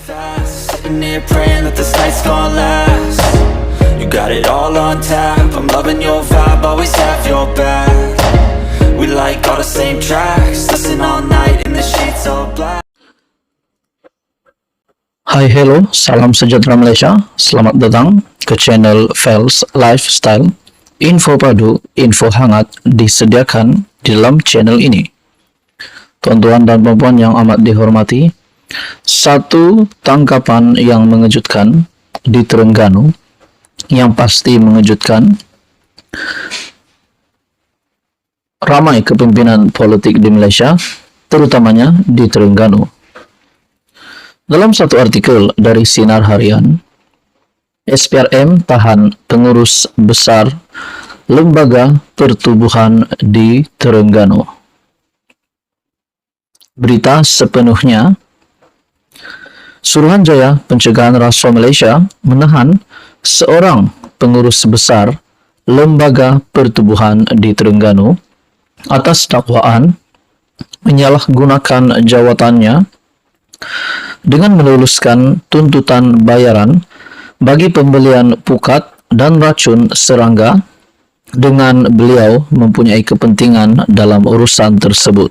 fast, sitting here praying that this night's gonna last. You got it all on tap, I'm loving your vibe, always have your back. We like all the same tracks, listen all night in the sheets all black. Hai, hello, salam sejahtera Malaysia. Selamat datang ke channel Fels Lifestyle. Info padu, info hangat disediakan di dalam channel ini. Tuan-tuan dan puan-puan yang amat dihormati, satu tangkapan yang mengejutkan di Terengganu, yang pasti mengejutkan. Ramai kepimpinan politik di Malaysia, terutamanya di Terengganu. Dalam satu artikel dari Sinar Harian, SPRM tahan pengurus besar Lembaga Pertubuhan di Terengganu. Berita sepenuhnya, Suruhanjaya Pencegahan Rasuah Malaysia menahan seorang pengurus besar Lembaga Pertubuhan di Terengganu atas dakwaan menyalahgunakan jawatannya dengan meluluskan tuntutan bayaran bagi pembelian pukat dan racun serangga dengan beliau mempunyai kepentingan dalam urusan tersebut.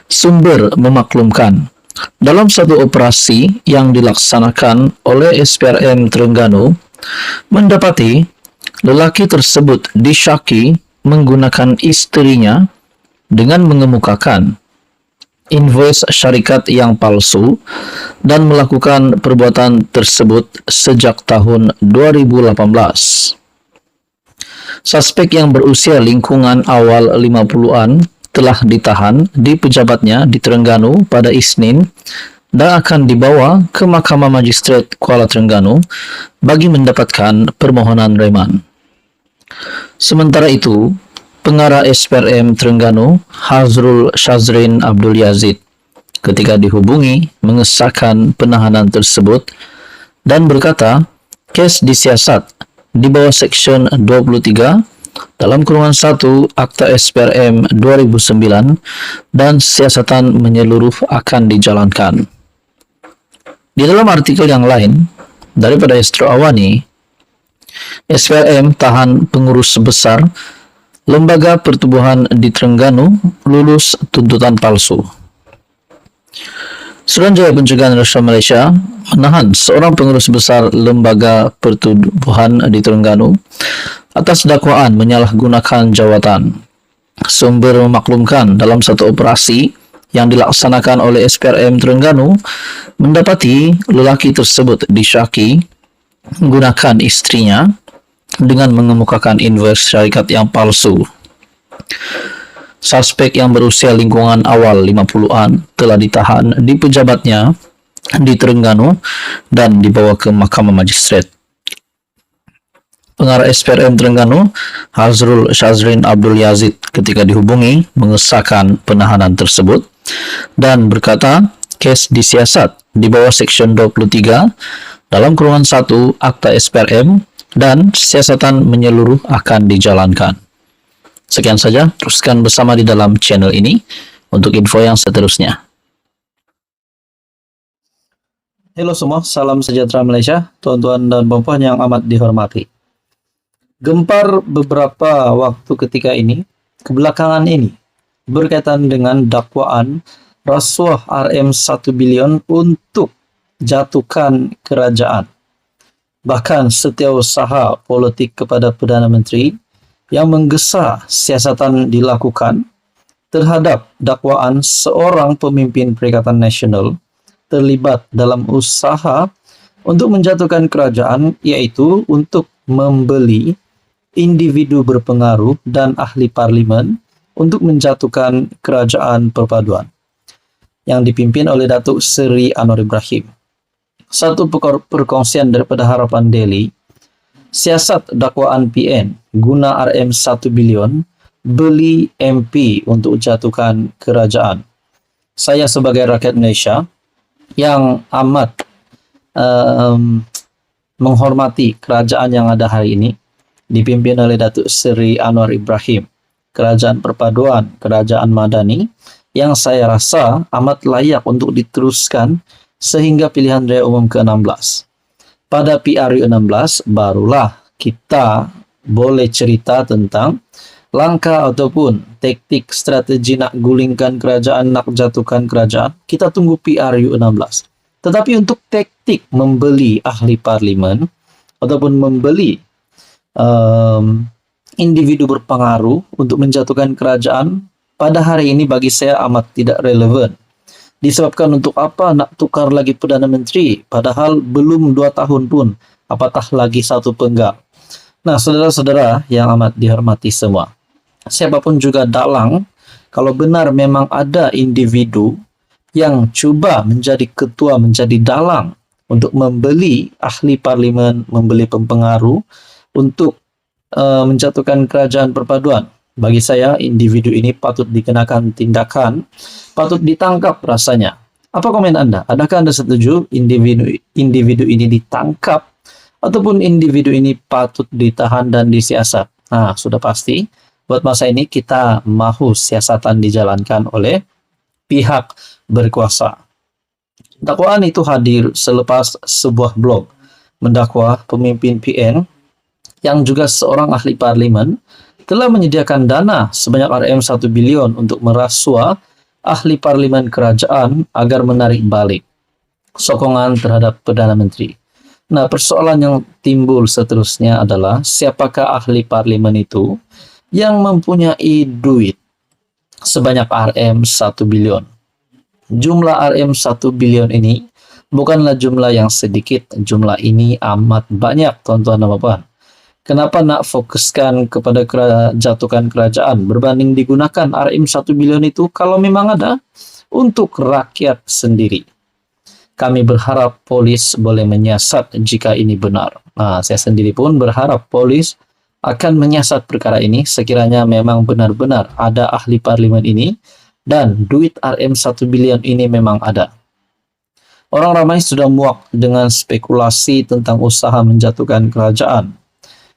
Sumber memaklumkan, dalam satu operasi yang dilaksanakan oleh SPRM Terengganu, mendapati lelaki tersebut disyaki menggunakan istrinya dengan mengemukakan invoice syarikat yang palsu dan melakukan perbuatan tersebut sejak tahun 2018. Suspek yang berusia lingkungan awal 50-an telah ditahan di pejabatnya di Terengganu pada Isnin dan akan dibawa ke Mahkamah Magistrate Kuala Terengganu bagi mendapatkan permohonan reman. Sementara itu, Pengarah SPRM Terengganu, Hazrul Shazrin Abdul Yazid, ketika dihubungi mengesahkan penahanan tersebut dan berkata, kes disiasat di bawah Seksyen 23 dalam kurungan 1 Akta SPRM 2009 dan siasatan menyeluruh akan dijalankan. Di dalam artikel yang lain, daripada Astro Awani, SPRM tahan pengurus besar Lembaga Pertubuhan di Terengganu lulus tuntutan palsu. Suruhanjaya Pencegahan Rasuah Malaysia menahan seorang pengurus besar Lembaga Pertubuhan di Terengganu atas dakwaan menyalahgunakan jawatan. Sumber memaklumkan, dalam satu operasi yang dilaksanakan oleh SPRM Terengganu, mendapati lelaki tersebut disyaki menggunakan istrinya dengan mengemukakan invoice syarikat yang palsu. Suspek yang berusia lingkungan awal 50-an telah ditahan di pejabatnya di Terengganu dan dibawa ke Mahkamah Magistrate. Pengarah SPRM Terengganu, Hazrul Shazrin Abdul Yazid, ketika dihubungi mengesahkan penahanan tersebut dan berkata, kes disiasat di bawah Seksyen 23 dalam kurungan 1 Akta SPRM dan siasatan menyeluruh akan dijalankan. Sekian saja, teruskan bersama di dalam channel ini untuk info yang seterusnya. Halo semua, salam sejahtera Malaysia, tuan-tuan dan puan-puan yang amat dihormati. Gempar beberapa waktu ketika ini, kebelakangan ini, berkaitan dengan dakwaan rasuah RM1 bilion untuk jatuhkan kerajaan. Bahkan setiausaha politik kepada Perdana Menteri yang menggesa siasatan dilakukan terhadap dakwaan seorang pemimpin Perikatan Nasional terlibat dalam usaha untuk menjatuhkan kerajaan, yaitu untuk membeli individu berpengaruh dan ahli parlimen untuk menjatuhkan kerajaan perpaduan yang dipimpin oleh Datuk Seri Anwar Ibrahim. Satu perkongsian daripada Harapan Daily, siasat dakwaan PN guna RM1 bilion beli MP untuk jatuhkan kerajaan. Saya sebagai rakyat Malaysia yang amat menghormati kerajaan yang ada hari ini, dipimpin oleh Datuk Seri Anwar Ibrahim, kerajaan perpaduan, kerajaan madani, yang saya rasa amat layak untuk diteruskan sehingga pilihan raya umum ke-16. Pada PRU 16 barulah kita boleh cerita tentang langkah ataupun taktik strategi nak gulingkan kerajaan, nak jatuhkan kerajaan. Kita tunggu PRU 16. Tetapi untuk taktik membeli ahli parlimen ataupun membeli individu berpengaruh untuk menjatuhkan kerajaan, pada hari ini bagi saya amat tidak relevan. Disebabkan untuk apa nak tukar lagi Perdana Menteri, padahal belum 2 tahun pun, apatah lagi 1 penggal. Nah, saudara-saudara yang amat dihormati semua, siapapun juga dalang, kalau benar memang ada individu yang cuba menjadi ketua, menjadi dalang untuk membeli ahli parlimen, membeli pempengaruh untuk menjatuhkan kerajaan perpaduan, bagi saya individu ini patut dikenakan tindakan, patut ditangkap rasanya. Apa komen Anda? Adakah Anda setuju individu ini ditangkap ataupun individu ini patut ditahan dan disiasat? Nah, sudah pasti buat masa ini kita mahu siasatan dijalankan oleh pihak berkuasa. Dakwaan itu hadir selepas sebuah blog mendakwa pemimpin PN yang juga seorang ahli parlimen telah menyediakan dana sebanyak RM1 bilion untuk merasua ahli parlimen kerajaan agar menarik balik sokongan terhadap Perdana Menteri. Nah, persoalan yang timbul seterusnya adalah siapakah ahli parlimen itu yang mempunyai duit sebanyak RM1 bilion. Jumlah RM1 bilion ini bukanlah jumlah yang sedikit, jumlah ini amat banyak, tuan-tuan dan puan. Kenapa nak fokuskan kepada jatuhkan kerajaan berbanding digunakan RM1 bilion itu kalau memang ada untuk rakyat sendiri? Kami berharap polis boleh menyiasat jika ini benar. Nah, saya sendiri pun berharap polis akan menyiasat perkara ini sekiranya memang benar-benar ada ahli parlimen ini dan duit RM1 bilion ini memang ada. Orang ramai sudah muak dengan spekulasi tentang usaha menjatuhkan kerajaan.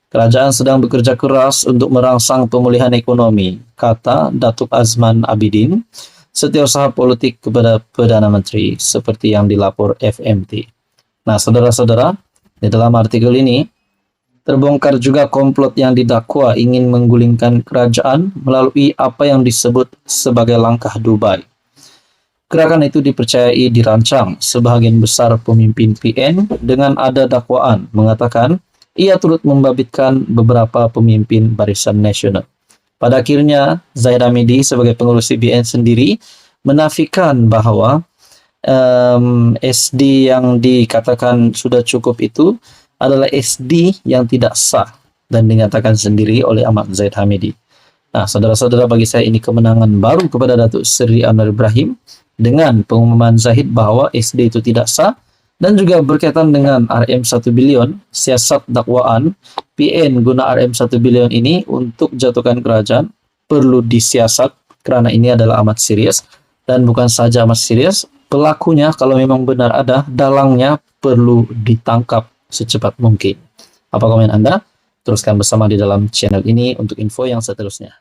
Kerajaan sedang bekerja keras untuk merangsang pemulihan ekonomi, kata Datuk Azman Abidin, setiausaha politik kepada Perdana Menteri, seperti yang dilapor FMT. Nah, saudara-saudara, di dalam artikel ini, terbongkar juga komplot yang didakwa ingin menggulingkan kerajaan melalui apa yang disebut sebagai langkah Dubai. Gerakan itu dipercayai dirancang sebahagian besar pemimpin PN dengan ada dakwaan mengatakan ia turut membabitkan beberapa pemimpin Barisan Nasional. Pada akhirnya, Zahid Hamidi sebagai pengurus CBN sendiri menafikan bahwa SD yang dikatakan sudah cukup itu adalah SD yang tidak sah dan dinyatakan sendiri oleh Ahmad Zahid Hamidi. Nah, saudara-saudara, bagi saya ini kemenangan baru kepada Datuk Seri Anwar Ibrahim dengan pengumuman Zahid bahwa SD itu tidak sah dan juga berkaitan dengan RM1 bilion, siasat dakwaan PN guna RM1 bilion ini untuk jatuhkan kerajaan perlu disiasat kerana ini adalah amat serius dan bukan saja amat serius, pelakunya kalau memang benar ada, dalangnya perlu ditangkap secepat mungkin. Apa komen Anda? Teruskan bersama di dalam channel ini untuk info yang seterusnya.